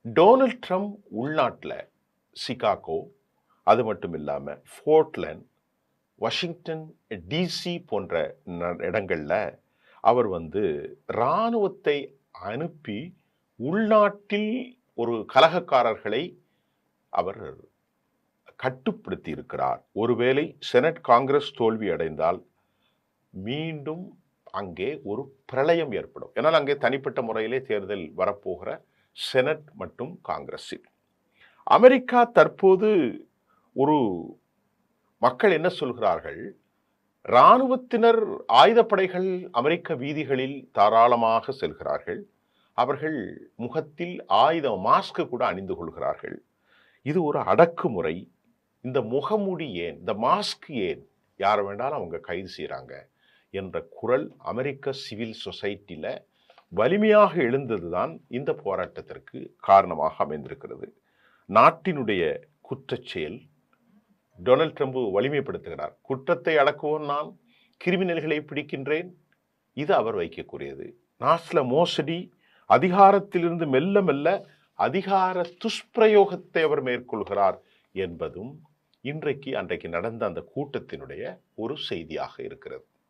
Donald Trump உள்நாட்டில் Chicago, அது மட்டும் இல்லாமல் போர்ட்லேண்ட், வாஷிங்டன் டிசி போன்ற இடங்களில் அவர் இராணுவத்தை அனுப்பி உள்நாட்டில் ஒரு கலகக்காரர்களை அவர் கட்டுப்படுத்தி இருக்கிறார். ஒருவேளை செனட் காங்கிரஸ் தோல்வி அடைந்தால் மீண்டும் அங்கே ஒரு பிரளயம் ஏற்படும். ஏன்னால் அங்கே தனிப்பட்ட முறையிலே தேர்தல் வரப்போகிற செனட் மற்றும் காங்கிரஸில். அமெரிக்கா தற்போது ஒரு மக்கள் என்ன சொல்கிறார்கள், இராணுவத்தினர் ஆயுதப்படைகள் அமெரிக்க வீதிகளில் தாராளமாக செல்கிறார்கள். அவர்கள் முகத்தில் மாஸ்க் கூட அணிந்து கொள்கிறார்கள். இது ஒரு அடக்குமுறை. இந்த முகமூடி ஏன், இந்த மாஸ்க் ஏன், யாரை வேண்டாலும் அவங்க கைது செய்கிறாங்க என்ற குரல் அமெரிக்க சிவில் சொசைட்டியில் வலிமையாக எழுந்ததுதான் இந்த போராட்டத்திற்கு காரணமாக அமைந்திருக்கிறது. நாட்டினுடைய குற்றச்செயல் டொனால்ட் ட்ரம்ப் வலிமைப்படுத்துகிறார். குற்றத்தை அடக்குவோம், நான் கிரிமினல்களை பிடிக்கின்றேன், இது அவர் வைக்கக்கூடியது. நாட்டில் மோசடி, அதிகாரத்திலிருந்து மெல்ல மெல்ல அதிகார துஷ்பிரயோகத்தை அவர் மேற்கொள்கிறார் என்பதும் அன்றைக்கு நடந்த அந்த கூட்டத்தினுடைய ஒரு செய்தியாக இருக்கிறது.